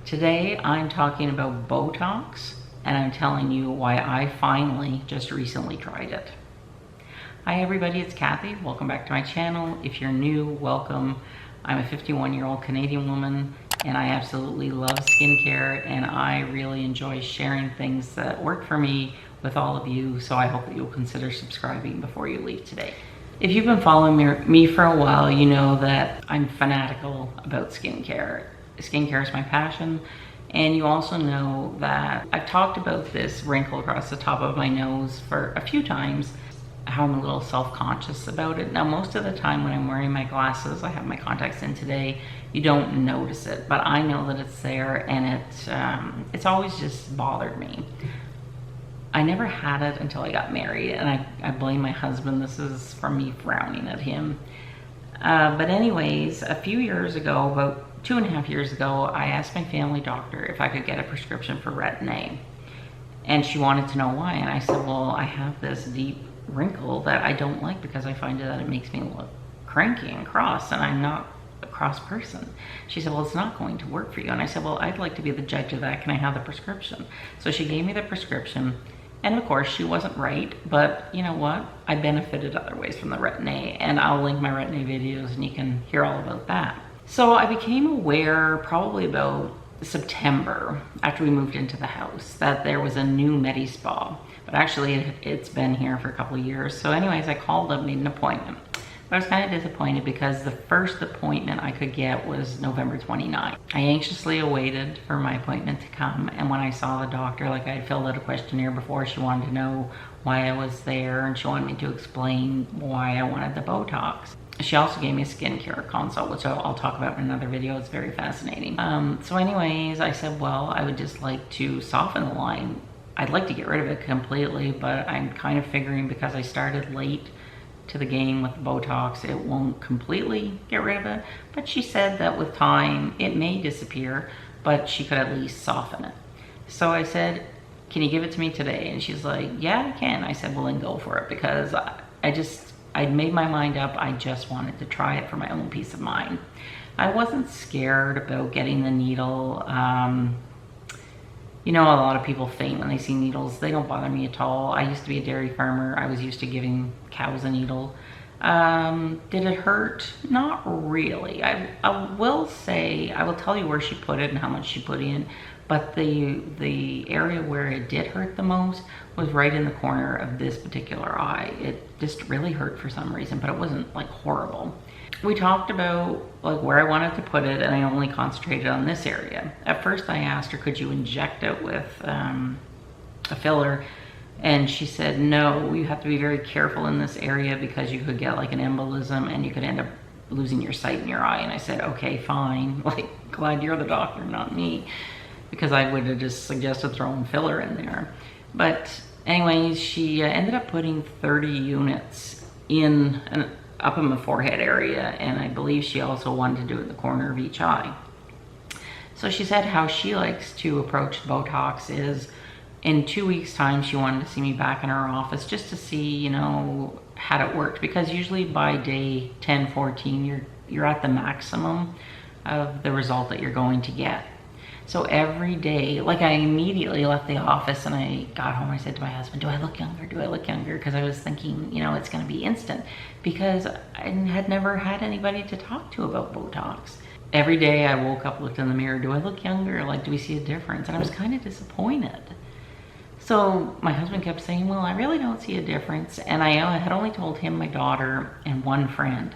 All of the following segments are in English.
Today I'm talking about Botox, and I'm telling you why I finally just recently tried it. Hi everybody, it's Cathy. Welcome back to my channel. If you're new, welcome. I'm a 51-year-old Canadian woman and I absolutely love skincare, and I really enjoy sharing things that work for me with all of you, so I hope that you'll consider subscribing before you leave today. If you've been following me for a while, you know that I'm fanatical about skincare. Skincare is my passion, and you also know that I've talked about this wrinkle across the top of my nose for a few times, how I'm a little self-conscious about it. Now, most of the time when I'm wearing my glasses, I have my contacts in today, you don't notice it, but I know that it's there, and it's always just bothered me. I never had it until I got married, and I blame my husband. This is from me frowning at him. But anyways, a few years ago, about 2.5 years ago, I asked my family doctor if I could get a prescription for Retin-A. And she wanted to know why. And I said, well, I have this deep wrinkle that I don't like because I find that it makes me look cranky and cross, and I'm not a cross person. She said, well, it's not going to work for you. And I said, well, I'd like to be the judge of that. Can I have the prescription? So she gave me the prescription. And of course, she wasn't right, but you know what? I benefited other ways from the Retin-A, and I'll link my Retin-A videos and you can hear all about that. So I became aware probably about September, after we moved into the house, that there was a new Medi-Spa, but actually it's been here for a couple of years. So anyways, I called up, made an appointment. But I was kind of disappointed because the first appointment I could get was November 29th. I anxiously awaited for my appointment to come, and when I saw the doctor, like I had filled out a questionnaire before, she wanted to know why I was there, and she wanted me to explain why I wanted the Botox. She also gave me a skincare consult, which I'll talk about in another video. It's very fascinating. So anyways, I said, well, I would just like to soften the line. I'd like to get rid of it completely, but I'm kind of figuring because I started late to the game with the Botox, it won't completely get rid of it. But she said that with time, it may disappear, but she could at least soften it. So I said, can you give it to me today? And she's like, yeah, I can. I said, well, then go for it, because I'd made my mind up. I just wanted to try it for my own peace of mind. I wasn't scared about getting the needle. You know, a lot of people faint when they see needles. They don't bother me at all. I used to be a dairy farmer. I was used to giving cows a needle. Did it hurt? Not really. I will say, I will tell you where she put it and how much she put in, but the area where it did hurt the most was right in the corner of this particular eye. It just really hurt for some reason, but it wasn't like horrible. We talked about like where I wanted to put it, and I only concentrated on this area. At first I asked her, could you inject it with a filler? And she said, no, you have to be very careful in this area because you could get like an embolism and you could end up losing your sight in your eye. And I said, okay, fine. Like, glad you're the doctor, not me, because I would have just suggested throwing filler in there. But anyways, she ended up putting 30 units in up in my forehead area, and I believe she also wanted to do it in the corner of each eye. So she said how she likes to approach Botox is in 2 weeks time she wanted to see me back in her office just to see, you know, how it worked, because usually by day 10, 14 you're at the maximum of the result that you're going to get. So every day, like I immediately left the office and I got home, I said to my husband, do I look younger? Do I look younger? Because I was thinking, you know, it's going to be instant, because I had never had anybody to talk to about Botox. Every day I woke up, looked in the mirror, do I look younger? Like, do we see a difference? And I was kind of disappointed. So my husband kept saying, well, I really don't see a difference. And I had only told him, my daughter, and one friend.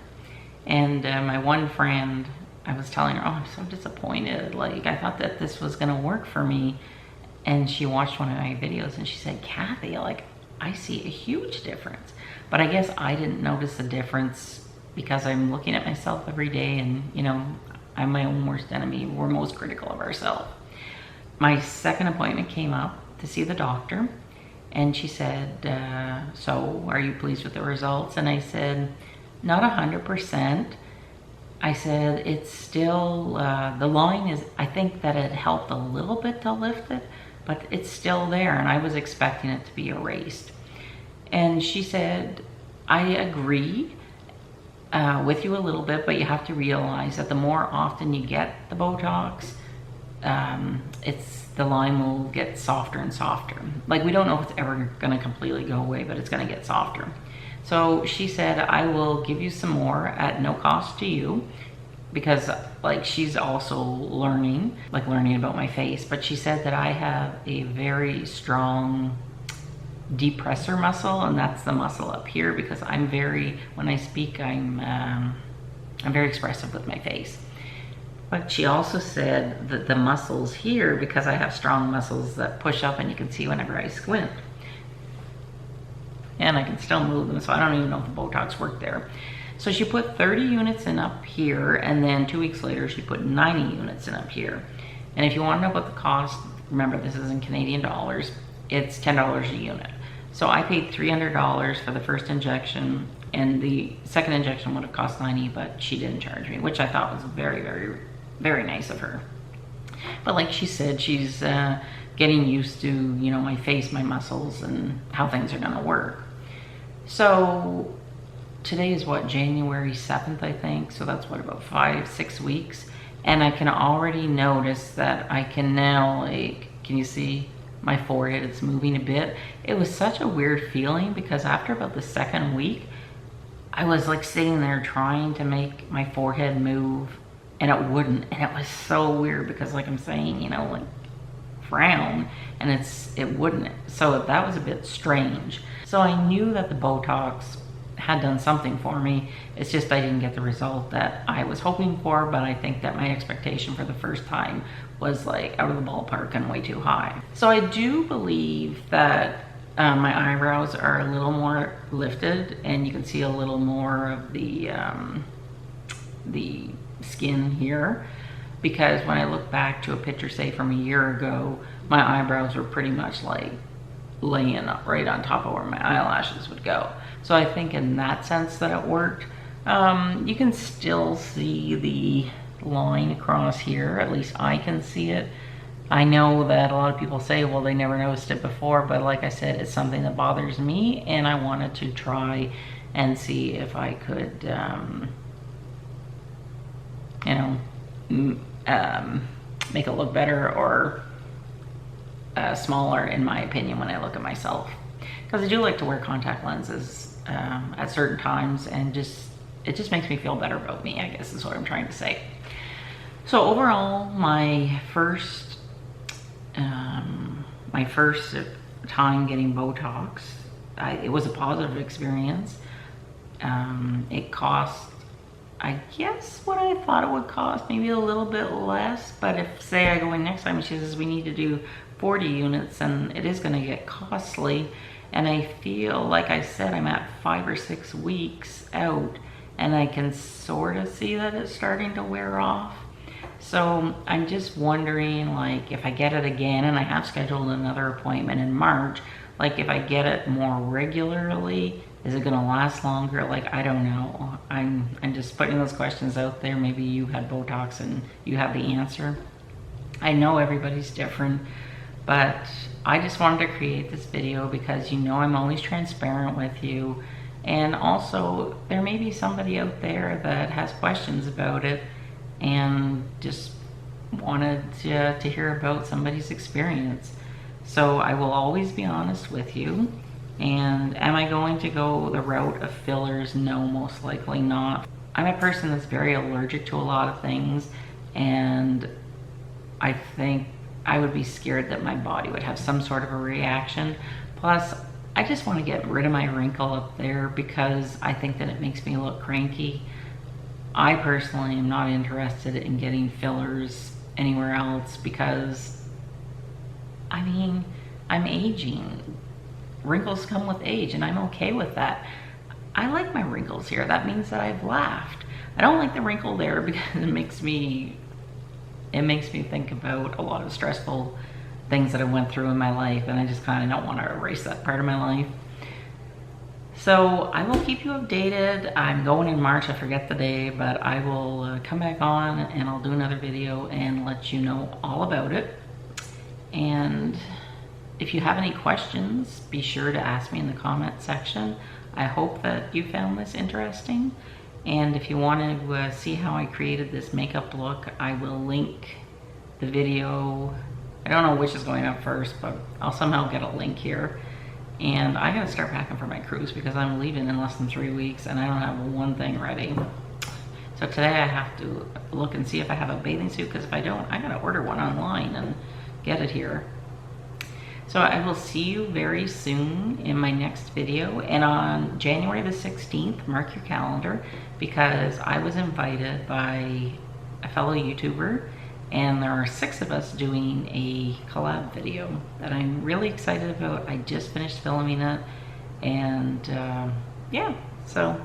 And my one friend, I was telling her, oh, I'm so disappointed. Like, I thought that this was gonna work for me. And she watched one of my videos and she said, Cathy, like, I see a huge difference. But I guess I didn't notice the difference because I'm looking at myself every day, and, you know, I'm my own worst enemy. We're most critical of ourselves. My second appointment came up to see the doctor, and she said, so are you pleased with the results? And I said, not 100%. I said, it's still, the line is, I think that it helped a little bit to lift it, but it's still there, and I was expecting it to be erased. And she said, I agree with you a little bit, but you have to realize that the more often you get the Botox, the line will get softer and softer. Like, we don't know if it's ever gonna completely go away, but it's gonna get softer. So she said, I will give you some more at no cost to you, because like she's also learning about my face. But she said that I have a very strong depressor muscle, and that's the muscle up here, because when I speak, I'm very expressive with my face. But she also said that the muscles here, because I have strong muscles that push up and you can see whenever I squint. And I can still move them, so I don't even know if the Botox worked there. So she put 30 units in up here, and then 2 weeks later she put 90 units in up here. And if you want to know what the cost, remember this is in Canadian dollars, it's $10 a unit. So I paid $300 for the first injection, and the second injection would have cost $90, but she didn't charge me, which I thought was very, very, very nice of her. But like she said, she's getting used to, you know, my face, my muscles, and how things are gonna work. So today is what, January 7th, I think. So that's what, about 5-6 weeks. And I can already notice that I can now, like, can you see my forehead? It's moving a bit. It was such a weird feeling, because after about the second week, I was like sitting there trying to make my forehead move, and it wouldn't. And it was so weird, because like I'm saying, you know, like frown, and it wouldn't. So that was a bit strange. So I knew that the Botox had done something for me. It's just I didn't get the result that I was hoping for, but I think that my expectation for the first time was like out of the ballpark and way too high. So I do believe that my eyebrows are a little more lifted, and you can see a little more of the skin here, because when I look back to a picture, say from a year ago, my eyebrows were pretty much like laying up right on top of where my eyelashes would go. So I think in that sense that it worked. You can still see the line across here, at least I can see it. I know that a lot of people say, well, they never noticed it before, but like I said, it's something that bothers me, and I wanted to try and see if I could, you know, make it look better or smaller, in my opinion, when I look at myself. Because I do like to wear contact lenses at certain times, and it just makes me feel better about me, I guess is what I'm trying to say. So overall, my first time getting Botox, it was a positive experience. It cost, I guess, what I thought it would cost, maybe a little bit less. But if, say, I go in next time and she says we need to do 40 units, and it is going to get costly. And I feel, like I said, I'm at 5 or 6 weeks out, and I can sort of see that it's starting to wear off. So I'm just wondering, like, if I get it again, and I have scheduled another appointment in March, like if I get it more regularly, is it gonna last longer? Like, I don't know. I'm just putting those questions out there. Maybe you had Botox and you have the answer. I know everybody's different, but I just wanted to create this video because, you know, I'm always transparent with you. And also, there may be somebody out there that has questions about it and just wanted to hear about somebody's experience. So I will always be honest with you. And am I going to go the route of fillers? No, most likely not. I'm a person that's very allergic to a lot of things, and I think I would be scared that my body would have some sort of a reaction. Plus, I just want to get rid of my wrinkle up there because I think that it makes me look cranky. I personally am not interested in getting fillers anywhere else because, I mean, I'm aging. Wrinkles come with age, and I'm okay with that. I like my wrinkles here. That means that I've laughed. I don't like the wrinkle there because it makes me think about a lot of stressful things that I went through in my life, and I just kind of don't want to erase that part of my life. So I will keep you updated. I'm going in March, I forget the day, but I will come back on and I'll do another video and let you know all about it. And if you have any questions, be sure to ask me in the comment section. I hope that you found this interesting. And if you want to see how I created this makeup look, I will link the video. I don't know which is going up first, but I'll somehow get a link here. And I gotta start packing for my cruise because I'm leaving in less than 3 weeks and I don't have one thing ready. So today I have to look and see if I have a bathing suit, because if I don't, I gotta order one online and get it here. So I will see you very soon in my next video. And on January the 16th, mark your calendar, because I was invited by a fellow YouTuber, and there are 6 of us doing a collab video that I'm really excited about. I just finished filming it, and yeah, so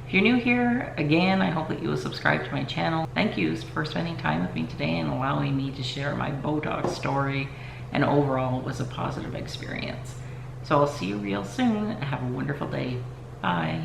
if you're new here, again, I hope that you will subscribe to my channel. Thank you for spending time with me today and allowing me to share my Botox story, and overall it was a positive experience. So I'll see you real soon. Have a wonderful day. Bye.